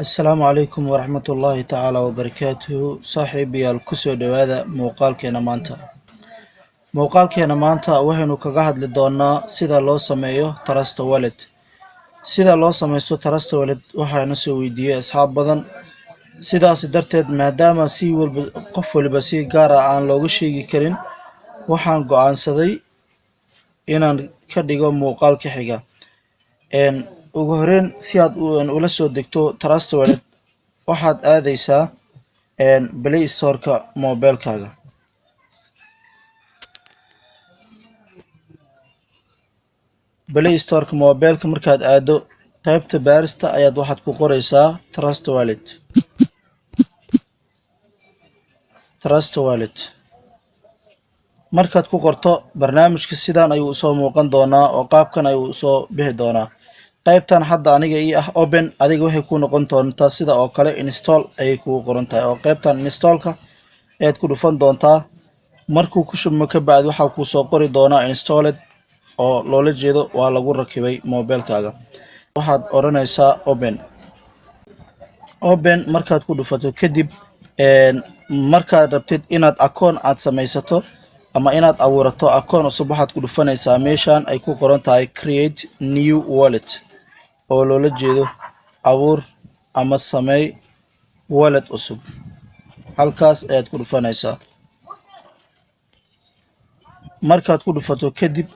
السلام عليكم ورحمة الله تعالى وبركاته صاحبي الكسو دوادا موقالكينا مانتا موقالكينا مانتا وحينو كغاهد لدونا سيدا لو سميو ترست والد سيدا لو سميستو ترست والد وحينو سويدية أصحاب بدن سيدا سيدرتد ماداما سي قف والبسي قارا عن لوغشيغي كرين waxaan go'aansaday inaan ka dhigo muuqaal ka xiga ugu horreyn si aad ula soo degto Trust Wallet waxaad aadaysaa Play Store-ka moobilkaaga. Play Store-ka moobilka markaad aado qaybta baarista ayaad waxaad ku qoraysaa Trust Wallet. Trust Wallet markaad ku qorto barnaamijka sidaan ayuu soo muuqan doonaa oo qaabkan ayuu soo bixi doonaa. qaybtan hadda aniga ii ah open adiga waxay ku noqon doontaa sida oo kale install ayay kugu qoran tahay oo qaybtan installka ayaad ku dhufan doontaa. markuu ku shubmo ka bacdi waxa uu soo qori doonaa installed oo loola jeedo waa lagu rakibay moobilkaaga. waxaad oranaysaa open markaad ku dhufato kadib markaad rabtid inaad akoon aad samaysato ama inaad abuurato akoon cusub waxaad ku dhufanaysaa meeshan ay ku qoran tahay create new wallet oo loola jeedo abuur ama sameey wallet cusub. halkaas ayaad ku dhufanaysaa. markaad ku dhufato kadib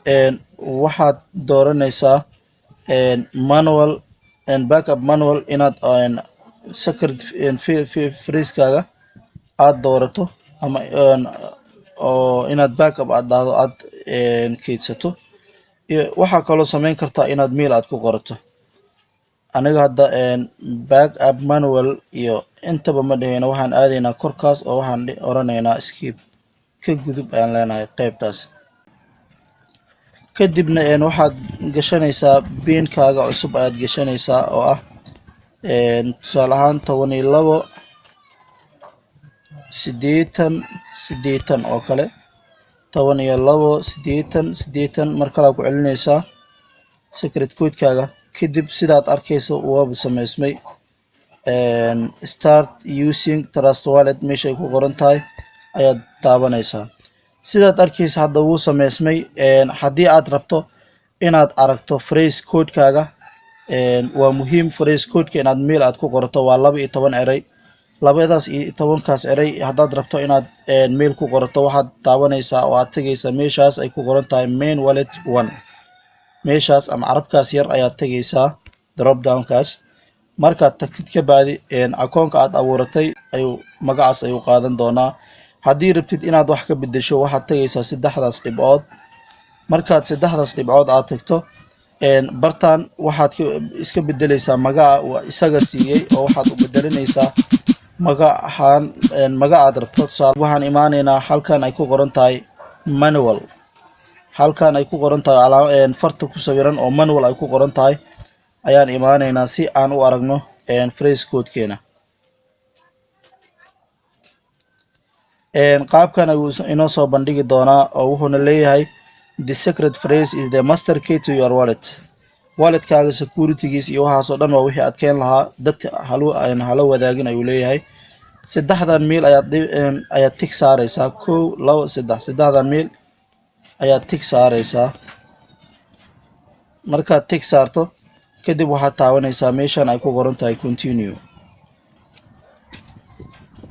waxaad dooranaysaa manual backup manual inaad secret phrase-kaaga aad doorato ama oo inaad backup aad dhahdo aad keydsato. waxaa kaloo samayn kartaa inaad mail aad ku qorato. aniga hadda backup manual iyo intaba ma dhahayna waxaan aadaynaa korkaas oo waxaan oranaynaa skip ka gudub ayaan leenahay qaybtaas. kadibna waxaad gashanaysaa pin-kaaga cusub ayaad gashanaysaa oo ah tusaale ahaan 12 80 oo kale 12 80 mar kale ku celinaysaa secret code-kaaga kadib sidaad arkayso waaba samaysmay start using Trust Wallet meesha ay ku qoran tahay ayaad taabanaysaa. sidaad arkayso hadda wuu samaysmay. haddii aad rabto inaad aragto phrase code-kaaga waa muhiim phrase code-ka inaad mail aad ku qorato waa 12 eray. 12kaas eray haddaad rabto inaad mail ku qorato waxaad taabanaysaa oo aad tagaysaa meeshaas ay ku qoran tahay main wallet 1 meeshaas ama carabkaas yar ayaad tagaysaa drop down-kaas. markaad tagtid ka bacdi akoonka aad abuuratay ayuu magacaas ayuu qaadan doonaa. haddii rabtid inaad wax ka bedesho waxaad tagaysaa saddexdaas dhibcood. markaad saddexdaas dhibcood aad tagto bartaan waxaad iska bedelaysaa magaca isaga siiyey oo waxaad u bedelinaysaa magaca aad rabto. tusaale waxaan imaanaynaa halkan ay ku qoran tahay manual halkan ay ku qoran tahay farta ku sawiran oo manual ay ku qoran tahay ayaan imaanaynaa si aan u aragno phrase code-keena. qaabkan ayuu inoo soo bandhigi doonaa oo wuxuuna leeyahay the secret phrase is the master key to your wallet-kaaga security-giis iyo waxaasoo dhan waa wixii adkeyn lahaa dadka hala wadaagin ayuu leeyahay. saddexdan mail ayaad tig saaraysaa 1 2 3 saddexdan mail ayaad tig saaraysaa. markaad tig saarto kadib waxaad taabanaysaa meeshan ay ku qoran tahay continue.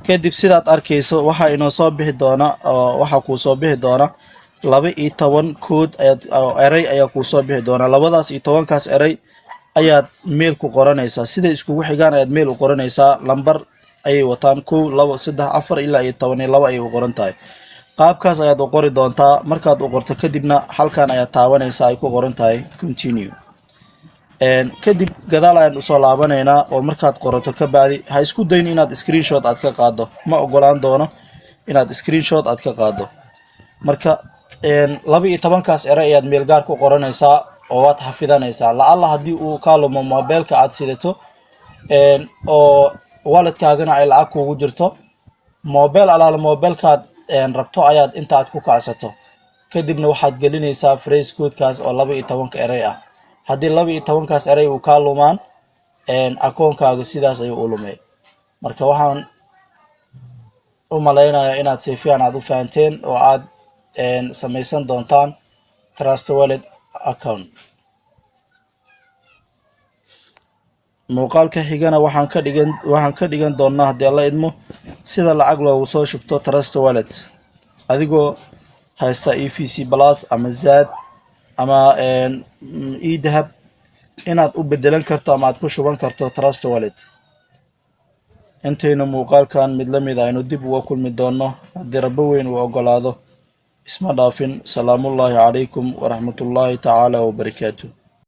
kadib sidaad arkayso waxaa inoo soo bixi doona waxaa kuu soo bixi doona 12 code eray ayaa kuu soo bixi doona. 12kaas eray ayaad mail ku qoranaysaa sida iskugu xigaan ayaad mail u qoranaysaa. lambar ayay wataan 1 2 3 4 ilaa 12 ayay u qoran tahay. qaabkaas ayaad u qori doontaa. markaad u qorto kadibna halkan ayaad taabanaysaa ay ku qoran tahay continue. kadib gadaal ayaan usoo laabanaynaa oo markaad qorato ka bacdi ha isku dayin inaad screenshot aad ka qaado ma ogolaan doono inaad screenshot aad ka qaado. marka 12kaas eray ayaad meel gaar ku qoranaysaa oo waad xafidanaysaa. la'alla haddii uu ka lumo moobilka aad sidato oo wallet-kaagana ay lacag kugu jirto moobil alaala moobilkaad rabto ayaad inta aad ku kacsato kadibna waxaad gelinaysaa phrase code-kaas oo 12 eray ah. haddii 12kaas eray uu ka lumaan akoonkaaga sidaas ayuu u lumay. Marka waxaan u malaynayaa inaad si fiican aad u fahanteen oo aad samaysan doontaan Trust Wallet account. Muuqaalka xigana waxaan ka dhigan doonaa haddii alla idmo sida lacag loogu soo shubto Trust Wallet adigoo haysta EVC Plus ama Zaad ama e-dahab inaad u bedelan karto ama aad ku shuban karto Trust Wallet. Intaynu muuqaalkan mid la mid aynu dib uga kulmi doono haddii Rabbi weyn uu ogolaado. Isma dhaafin. Salaamullaahi calaykum waraxmatullaahi tacaala wabarakaatuh.